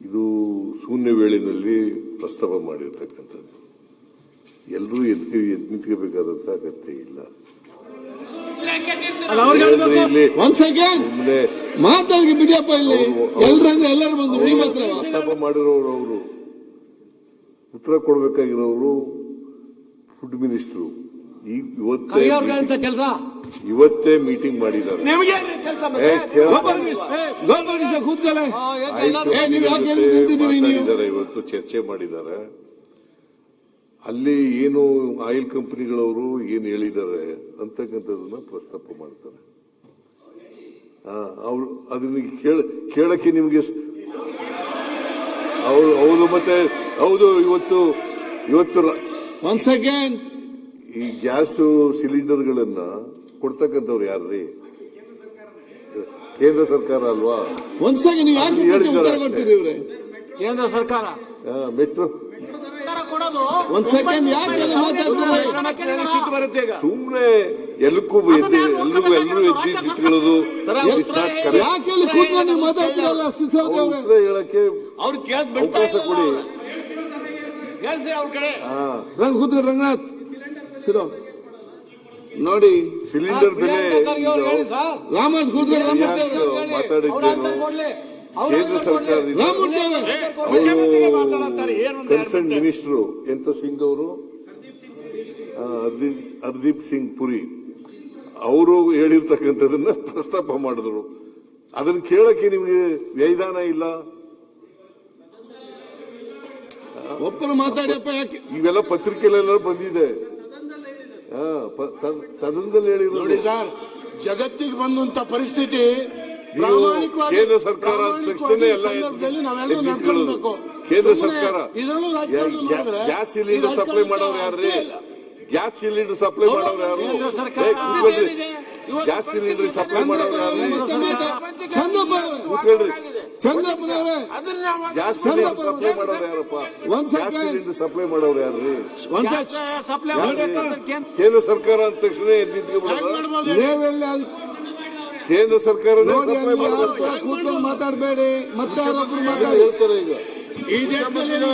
ಇದು ಶೂನ್ಯ ವೇಳೆಯಲ್ಲಿ ಪ್ರಸ್ತಾಪ ಮಾಡಿರ್ತಕ್ಕಂಥದ್ದು. ಎಲ್ಲರೂ ನಿಂತ್ಕೋಬೇಕಾದಂತ ಅಗತ್ಯ ಇಲ್ಲ. ಒಂದ್ ಸೆಕೆಂಡ್ ಮಾತಾಡಿ ಬಿಡಿಯಪ್ಪ. ಇಲ್ಲಿ ಎಲ್ಲರೂ ಬಂದು ಪ್ರಸ್ತಾಪ ಮಾಡಿರೋರು, ಅವರು ಉತ್ತರ ಕೊಡಬೇಕಾಗಿರೋರು ಫುಡ್ ಮಿನಿಸ್ಟರ್. ಇವತ್ತೇ ಮೀಟಿಂಗ್ ಮಾಡಿದ್ದಾರೆ. ಇವತ್ತು ಚರ್ಚೆ ಮಾಡಿದ್ದಾರೆ. ಅಲ್ಲಿ ಏನು ಆಯಿಲ್ ಕಂಪನಿಗಳವರು ಏನು ಹೇಳಿದ್ದಾರೆ ಅಂತಕ್ಕಂಥದನ್ನ ಪ್ರಸ್ತಾಪ ಮಾಡ್ತಾರೆ. ಅವ್ರು ಅದನ್ನ ಕೇಳಕ್ಕೆ ನಿಮ್ಗೆ ಹೌದು. ಮತ್ತೆ ಹೌದು, ಇವತ್ತು ಒಂದ್ ಸೆಕೆಂಡ್, ಈ ಗ್ಯಾಸ್ ಸಿಲಿಂಡರ್ಗಳನ್ನ ಕೊಡ್ತಕ್ಕಂಥವ್ರು ಯಾರ್ರೀ? ಕೇಂದ್ರ ಸರ್ಕಾರ ಅಲ್ವಾ? ಒಂದ್ ಸೆಕೆಂಡ್, ನೀವು ಯಾಕೆ ಕೇಂದ್ರ ಸರ್ಕಾರ ಮೆಟ್ರೋ ಒಂದ್ ಸೆಕೆಂಡ್ ಯಾಕೆ ಸುಮ್ನೆ ಎಲ್ಲಕ್ಕೂ ಎಲ್ಲರೂ ಎದ್ದು ಸಿಟ್ಕೊಳ್ಳೋದು ಯಾಕೆ ಕೂತ್ಕೊಂಡು ಮಾತಾಡ್ತಿರಲ್ಲ? ಉತ್ತರ ಹೇಳಕ್ಕೆ ಅವಕಾಶ ಕೊಡಿ. ರಂಗನಾಥ್ ಸಿರೋ ನೋಡಿ, ಸಿಲಿಂಡರ್ ಬೆಲೆ ರಾಮನಾಥ್ ಕೂತ್ಕೊಂಡು ಮಾತಾಡಿದ್ದೇನು ಕೇಂದ್ರ ಸರ್ಕಾರದಿಂದ ಕನ್ಸರ್ನ್ ಮಿನಿಸ್ಟರ್ ಎಂತ ಸಿಂಗ್ ಅವರು, ಹರ್ದೀಪ್ ಸಿಂಗ್ ಪುರಿ ಅವರು ಹೇಳಿರ್ತಕ್ಕಂಥದನ್ನ ಪ್ರಸ್ತಾಪ ಮಾಡಿದ್ರು. ಅದನ್ನ ಕೇಳಕ್ಕೆ ನಿಮ್ಗೆ ವ್ಯೈಧಾನ ಇಲ್ಲ. ಒಬ್ಬರು ಮಾತಾಡಿಯಪ್ಪ. ಯಾಕೆ ಇವೆಲ್ಲ ಪತ್ರಿಕೆಲೆಲ್ಲ ಬಂದಿದೆ, ಸದನದಲ್ಲಿ ಹೇಳಿರೋದು. ಸರ್, ಜಗತ್ತಿಗೆ ಬಂದಂತ ಪರಿಸ್ಥಿತಿ ಕೇಂದ್ರ ಸರ್ಕಾರ ಕೇಂದ್ರ ಸರ್ಕಾರ ಗ್ಯಾಸ್ ಸಿಲಿಂಡರ್ ಸಪ್ಲೈ ಮಾಡೋರು ಯಾರ್ರಿ? ಗ್ಯಾಸ್ ಸಿಲಿಂಡರ್ ಸಪ್ಲೈ ಮಾಡೋರು ಯಾರು? ಗ್ಯಾಸ್ ಸಿಲಿಂಡರ್ ಸಪ್ಲೈ ಮಾಡೋರು ಯಾರು? ಚಂದ್ರಪ್ಪನವರೇ, ಗ್ಯಾಸ್ ಸಿಲಿಂಡರ್ ಸಪ್ಲೈ ಮಾಡೋರು ಯಾರಪ್ಪ? ಗ್ಯಾಸ್ ಸಿಲಿಂಡರ್ ಸಪ್ಲೈ ಮಾಡೋರು ಯಾರ್ರಿ? ಕೇಂದ್ರ ಸರ್ಕಾರ ಅಂದ ತಕ್ಷಣ ನಿಂತ್ಕೊಬಿಡೋದು. ಕೇಂದ್ರ ಸರ್ಕಾರ ಕೂತ್ಕೊಂಡು ಮಾತಾಡಬೇಡಿ. ಮತ್ತೆ ಯಾರೊಬ್ರು ಹೇಳ್ತಾರೆ. ಈಗ ಈ ದೇಶದಲ್ಲಿ